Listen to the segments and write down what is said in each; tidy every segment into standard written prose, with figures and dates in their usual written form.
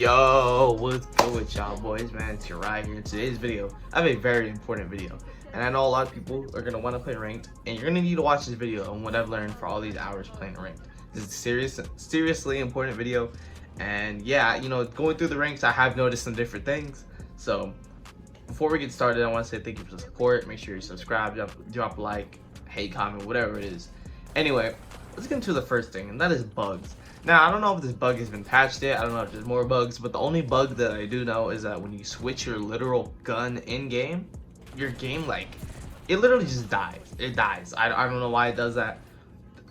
Yo, what's good with y'all boys, man? It's Yorrai here. In today's video, I have a very important video. And I know a lot of people are going to want to play ranked, and you're going to need to watch this video on what I've learned for all these hours playing ranked. This is a seriously important video. And yeah, going through the ranks, I have noticed some different things. So before we get started, I want to say thank you for the support. Make sure you subscribe, drop a like, hate, comment, whatever it is. Anyway, let's get into the first thing, and that is bugs. Now, I don't know if this bug has been patched yet. I don't know if there's more bugs, but the only bug that I do know is that when you switch your literal gun in-game, your game, it literally just dies. It dies. I don't know why it does that.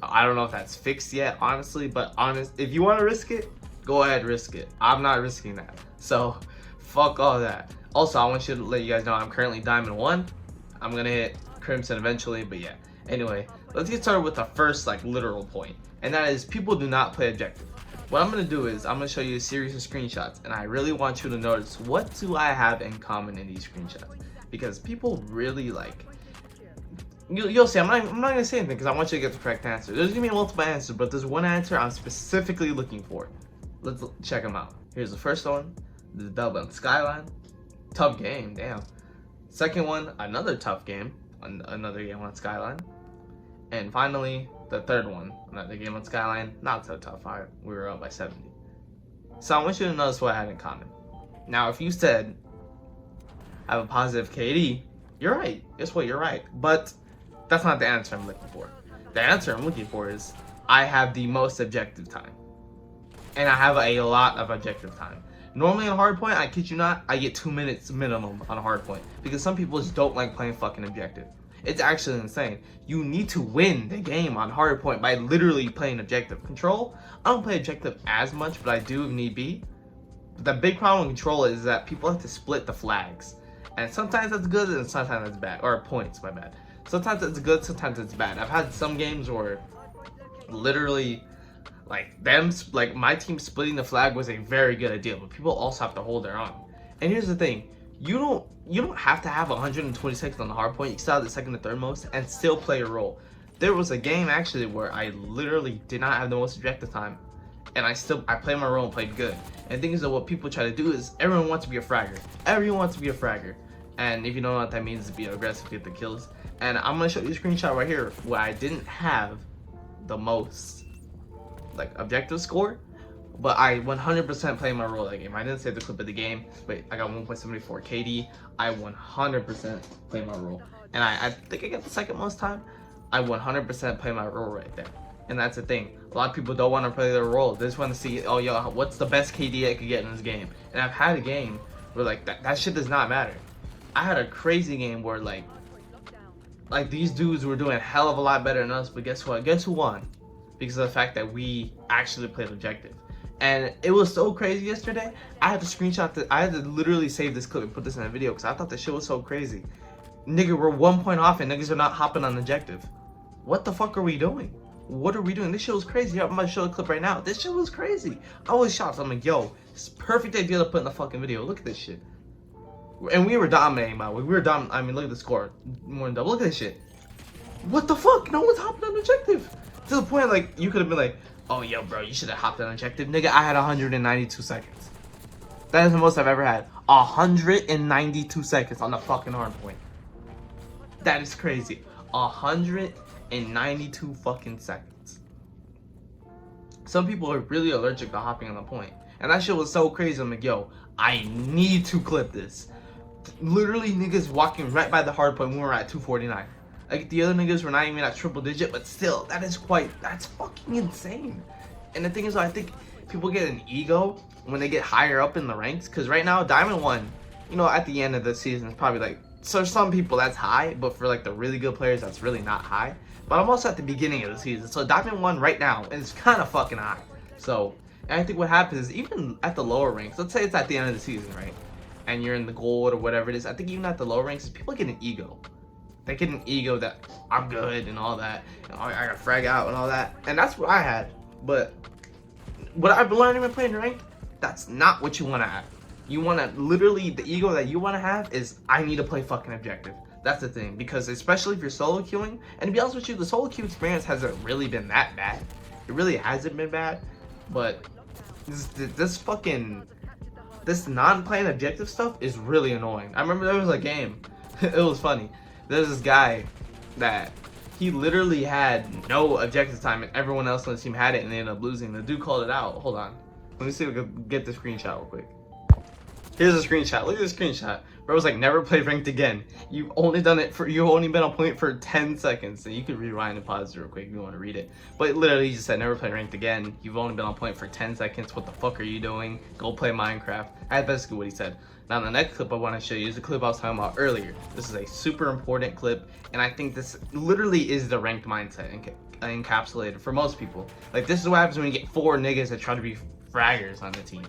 I don't know if that's fixed yet, honestly, but if you want to risk it, go ahead, risk it. I'm not risking that. So, fuck all that. Also, I want you to let you guys know I'm currently Diamond 1. I'm going to hit Crimson eventually, but yeah. Anyway, let's get started with the first, literal point. And that is, people do not play objective. What I'm going to do is, I'm going to show you a series of screenshots. And I really want you to notice, what do I have in common in these screenshots? Because people really, you'll see, I'm not going to say anything because I want you to get the correct answer. There's going to be multiple answers, but there's one answer I'm specifically looking for. Let's check them out. Here's the first one, the dub on Skyline. Tough game, damn. Second one, another tough game, another game on Skyline. And finally, the third one, another game on Skyline, not so tough. We were up by 70. So I want you to notice what I had in common. Now, if you said I have a positive KD, you're right. Guess what? You're right. But that's not the answer I'm looking for. The answer I'm looking for is I have the most objective time. And I have a lot of objective time. Normally on hardpoint, I kid you not, I get 2 minutes minimum on a hardpoint. Because some people just don't like playing fucking objective. It's actually insane. You need to win the game on hardpoint by literally playing objective. Control, I don't play objective as much, but I do if need be. But the big problem with control is that people have to split the flags. And sometimes that's good and sometimes that's bad. Or points, my bad. Sometimes it's good, sometimes it's bad. I've had some games where literally my team splitting the flag was a very good idea, but people also have to hold their own. And here's the thing. You don't have to have 120 seconds on the hard point. You can still have the second and third most and still play your role. There was a game actually where I literally did not have the most objective time, and I played my role and played good. And the thing is that what people try to do is everyone wants to be a fragger. Everyone wants to be a fragger. And if you don't know what that means, is be aggressive, get the kills. And I'm gonna show you a screenshot right here where I didn't have the most objective score, but I 100% played my role that game. I didn't save the clip of the game, but I got 1.74 KD. I 100% played my role. And I think I got the second most time. I 100% play my role right there. And that's the thing. A lot of people don't want to play their role. They just want to see, oh, yo, what's the best KD I could get in this game? And I've had a game where, that shit does not matter. I had a crazy game where, these dudes were doing a hell of a lot better than us, but guess what? Guess who won? Because of the fact that we actually played objective. And it was so crazy yesterday. I had to screenshot I had to literally save this clip and put this in a video because I thought the shit was so crazy. Nigga, we're 1 point off and niggas are not hopping on objective. What the fuck are we doing? What are we doing? This shit was crazy. I'm gonna show the clip right now. This shit was crazy. I was shocked. I'm like, yo, it's a perfect idea to put in the fucking video. Look at this shit. And we were dominating, by the way. We were dominating. I mean, look at the score. More than double. Look at this shit. What the fuck? No one's hopping on objective. To the point, you could have been like, oh, yo, bro, you should have hopped on objective. Nigga, I had 192 seconds. That is the most I've ever had. 192 seconds on the fucking hard point. That is crazy. 192 fucking seconds. Some people are really allergic to hopping on the point. And that shit was so crazy. I'm like, yo, I need to clip this. Literally, niggas walking right by the hard point when we were at 249. The other niggas were not even at triple digit, but still, that's fucking insane. And the thing is, I think people get an ego when they get higher up in the ranks, because right now, Diamond 1, at the end of the season, it's probably so some people that's high, but for the really good players, that's really not high. But I'm also at the beginning of the season, so Diamond 1 right now is kind of fucking high. So, and I think what happens is, even at the lower ranks, let's say it's at the end of the season, right? And you're in the gold or whatever it is, I think even at the lower ranks, people get an ego. They get an ego that I'm good and all that. I got frag out and all that. And that's what I had. But what I've been learning when playing ranked, that's not what you want to have. You want to literally, the ego that you want to have is, I need to play fucking objective. That's the thing. Because especially if you're solo queuing, and to be honest with you, the solo queue experience hasn't really been that bad. It really hasn't been bad. But this fucking this non-playing objective stuff is really annoying. I remember there was a game, it was funny. There's this guy that he literally had no objective time and everyone else on the team had it and they ended up losing. The dude called it out. Hold on. Let me see if I can get the screenshot real quick. Here's a screenshot. Look at this screenshot. Bro was like, never play ranked again. You've only been on point for 10 seconds. And you can rewind and pause it real quick if you want to read it. But literally he just said, never play ranked again. You've only been on point for 10 seconds. What the fuck are you doing? Go play Minecraft. That's basically what he said. Now the next clip I want to show you is the clip I was talking about earlier. This is a super important clip. And I think this literally is the ranked mindset encapsulated for most people. Like, this is what happens when you get 4 niggas that try to be fraggers on the team.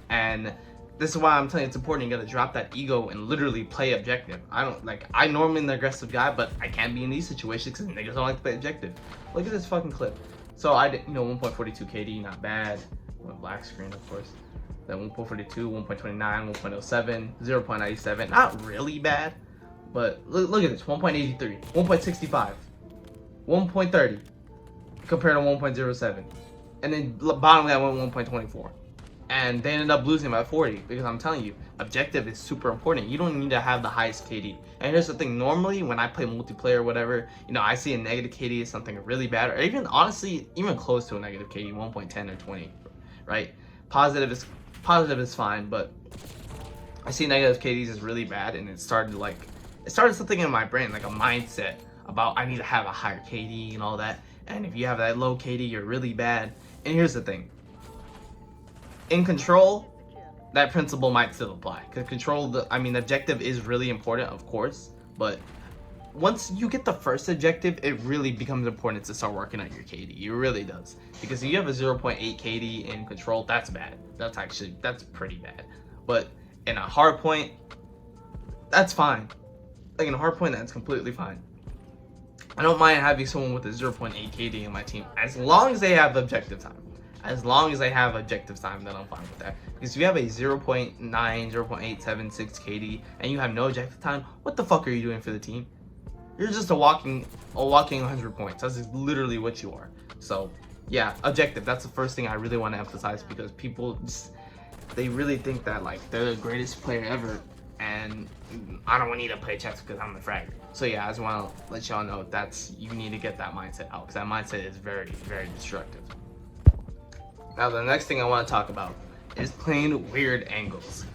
And this is why I'm telling you it's important. You gotta drop that ego and literally play objective. I normally am the aggressive guy, but I can't be in these situations because niggas don't like to play objective. Look at this fucking clip. So I did, 1.42 KD, not bad. Went black screen, of course. Then 1.42, 1.29, 1.07, 0.97, not really bad. But look at this, 1.83, 1.65, 1.30 compared to 1.07. And then bottom of that went 1.24. And they ended up losing by 40 because I'm telling you, objective is super important. You don't need to have the highest KD. And here's the thing, normally when I play multiplayer or whatever, I see a negative KD as something really bad, or even honestly, even close to a negative KD, 1.10 or 20, right? Positive is fine, but I see negative KDs as really bad, and it started something in my brain, like a mindset about I need to have a higher KD and all that. And if you have that low KD, you're really bad. And here's the thing. In control, that principle might still apply. Because objective is really important, of course. But once you get the first objective, it really becomes important to start working on your KD. It really does. Because if you have a 0.8 KD in control, that's bad. That's pretty bad. But in a hard point, that's fine. Like in a hard point, that's completely fine. I don't mind having someone with a 0.8 KD in my team as long as they have objective time. As long as I have objective time, then I'm fine with that. Because if you have a 0.9, 0.876 KD and you have no objective time, what the fuck are you doing for the team? You're just a walking 100 points. That's literally what you are. So yeah, objective. That's the first thing I really want to emphasize, because people they really think that they're the greatest player ever, and I don't need to play chess because I'm the fragger. So yeah, I just want to let y'all know you need to get that mindset out, because that mindset is very, very destructive. Now the next thing I want to talk about is playing weird angles.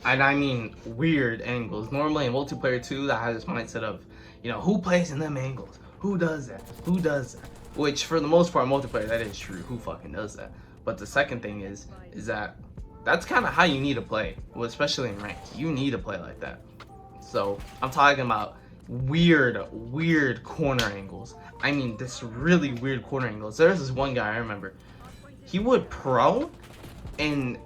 And I mean weird angles. Normally in multiplayer 2, that has this mindset of, who plays in them angles? Who does that? Who does that? Which for the most part, multiplayer, that is true. Who fucking does that? But the second thing is that that's kind of how you need to play. Well, especially in ranked, you need to play like that. So I'm talking about weird corner angles. I mean, this really weird corner angles. There's this one guy I remember. He would prone in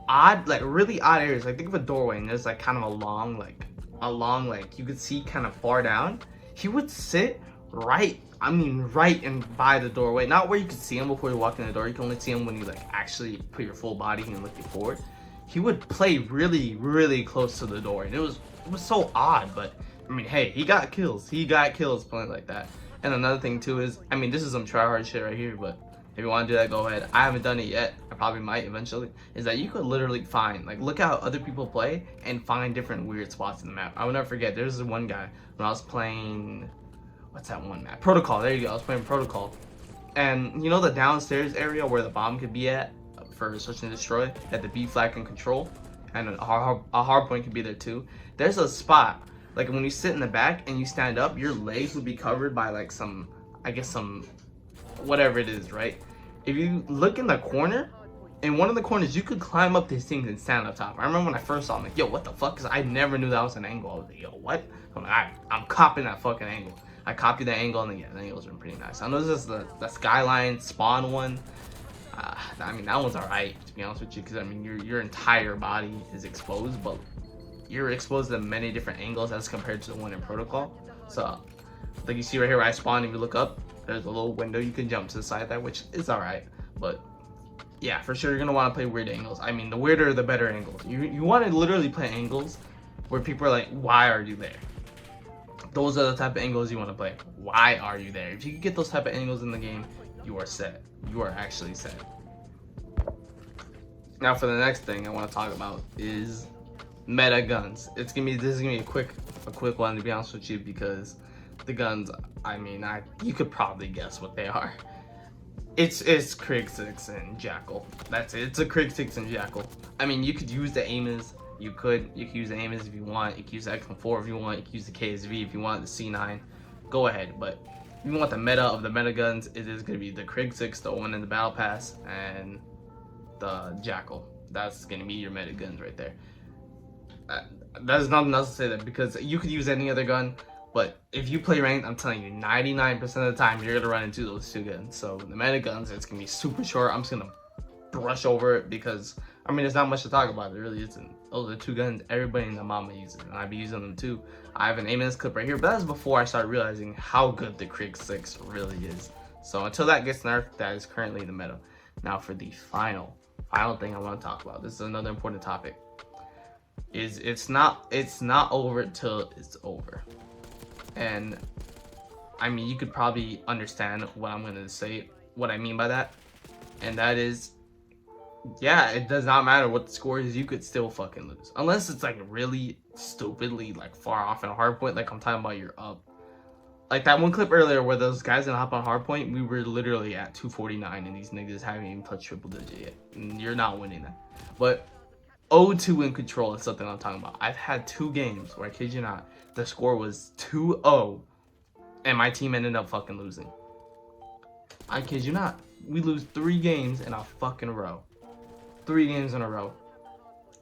really odd areas. Like, think of a doorway and there's kind of a long, you could see kind of far down. He would sit right and by the doorway. Not where you could see him before you walk in the door. You can only see him when you actually put your full body and looking forward. He would play really, really close to the door, and it was so odd. But I mean, hey, he got kills. He got kills playing like that. And another thing too is, this is some tryhard shit right here, but if you want to do that, go ahead. I haven't done it yet. I probably might eventually. Is that you could literally find, look how other people play and find different weird spots in the map. I will never forget. There's this one guy when I was playing, what's that one map? Protocol. There you go. I was playing Protocol. And the downstairs area where the bomb could be at for search and destroy, at the B flag and control, and a hard point could be there too. There's a spot, when you sit in the back and you stand up, your legs would be covered by some whatever it is, right? If you look in the corner, in one of the corners, you could climb up these things and stand up top. I remember when I first saw them, yo, what the fuck? Because I never knew that was an angle. I was like, yo, what? I'm copying that fucking angle. I copied the angle, and then, yeah, the angles are pretty nice. I know this is the Skyline Spawn one. That one's alright, to be honest with you, because, your entire body is exposed, but you're exposed to many different angles as compared to the one in Protocol. So, like you see right here where I spawn, if you look up, there's a little window you can jump to the side there, which is alright. But yeah, for sure you're gonna want to play weird angles. The weirder the better angles. You want to literally play angles where people are like, why are you there? Those are the type of angles you want to play. Why are you there? If you can get those type of angles in the game, you are set. You are actually set. Now for the next thing I want to talk about is meta guns. This is gonna be a quick one, to be honest with you, because the guns, I mean, you could probably guess what they are. It's Krieg 6 and Jackal. That's it. It's a Krieg 6 and Jackal. I mean, you could use the Amos. You could use the Amos if you want. You could use the X4 if you want. You could use the KSV if you want. The C9. Go ahead. But if you want the meta of the meta guns, it is gonna be the Krieg 6, the one in the Battle Pass, and the Jackal. That's gonna be your meta guns right there. There's nothing else to say there, because you could use any other gun. But if you play ranked, I'm telling you, 99% of the time, you're going to run into those two guns. So the meta guns, it's going to be super short. I'm just going to brush over it because, I mean, there's not much to talk about. It really isn't. Those are two guns everybody in the mama uses, and I've been using them too. I have an aim clip right here, but that's before I started realizing how good the Krieg 6 really is. So until that gets nerfed, that is currently the meta. Now for the final thing I want to talk about. This is another important topic. It's not over till it's over. And I mean, you could probably understand what I'm gonna say, what I mean by that. And that is, yeah, it does not matter what the score is, you could still fucking lose. Unless it's like really stupidly like far off in a hard point, like I'm talking about you're up. Like that one clip earlier where those guys didn't hop on hard point, we were literally at 249 and these niggas haven't even touched triple digit yet. And you're not winning that. But 0-2 in control is something I'm talking about. I've had 2 games where, I kid you not, the score was 2-0 and my team ended up fucking losing. I kid you not. We lose 3 games in a fucking row. 3 games in a row.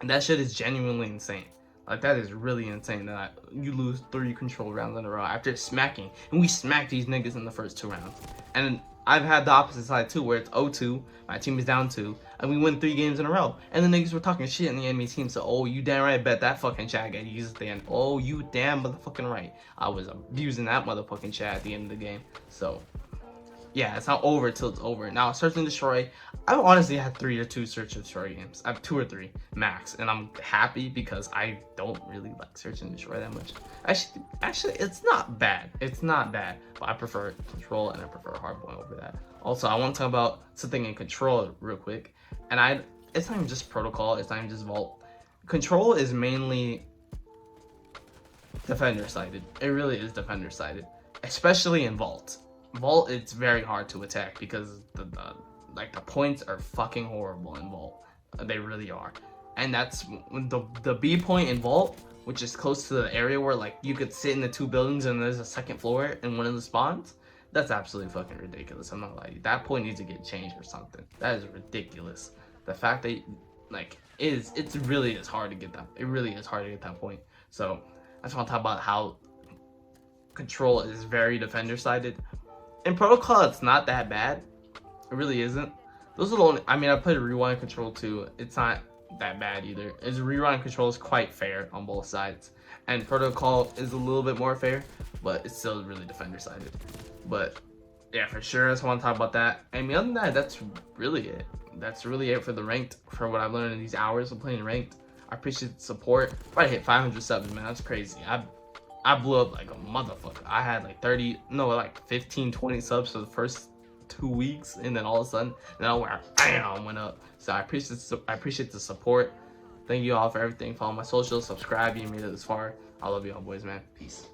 And that shit is genuinely insane. Like, that is really insane that you lose 3 control rounds in a row after smacking. And we smacked these niggas in the first 2 rounds. And I've had the opposite side too, where it's 0-2, my team is down 2, and we win 3 games in a row. And the niggas were talking shit in the enemy team, so, oh, you damn right, bet that fucking chat got used at the end. Oh, you damn motherfucking right. I was abusing that motherfucking chat at the end of the game. So, yeah, it's not over till it's over. Now, Search and Destroy, I've honestly had 3 or 2 Search and Destroy games. I have 2 or 3 max, and I'm happy because I don't really like Search and Destroy that much. Actually, it's not bad. It's not bad, but I prefer Control and I prefer Hardpoint over that. Also, I want to talk about something in Control real quick, and it's not even just Protocol. It's not even just Vault. Control is mainly defender sided. It really is defender sided, especially in Vault. Vault, it's very hard to attack because the points are fucking horrible in Vault. They really are. And that's the B point in Vault, which is close to the area where like you could sit in the 2 buildings and there's a second floor in one of the spawns. That's absolutely fucking ridiculous. I'm not lying. That point needs to get changed or something. That is ridiculous. The fact that it really is hard to get that. It really is hard to get that point. So I just want to talk about how Control is very defender sided. In Protocol, it's not that bad. It really isn't. Those are the only, I mean, I played Rewind Control too. It's not that bad either. Rewind Control is quite fair on both sides. And Protocol is a little bit more fair, but it's still really defender sided. But yeah, for sure, I just want to talk about that. I mean, other than that, that's really it. That's really it for the ranked, for what I've learned in these hours of playing ranked. I appreciate the support. I hit 500 subs, man. That's crazy. I blew up like a motherfucker. I had like 15, 20 subs for the first 2 weeks, and then all of a sudden, bam, went up. So I appreciate the support. Thank you all for everything. Follow my socials, subscribe. You made it this far. I love you all, boys, man. Peace.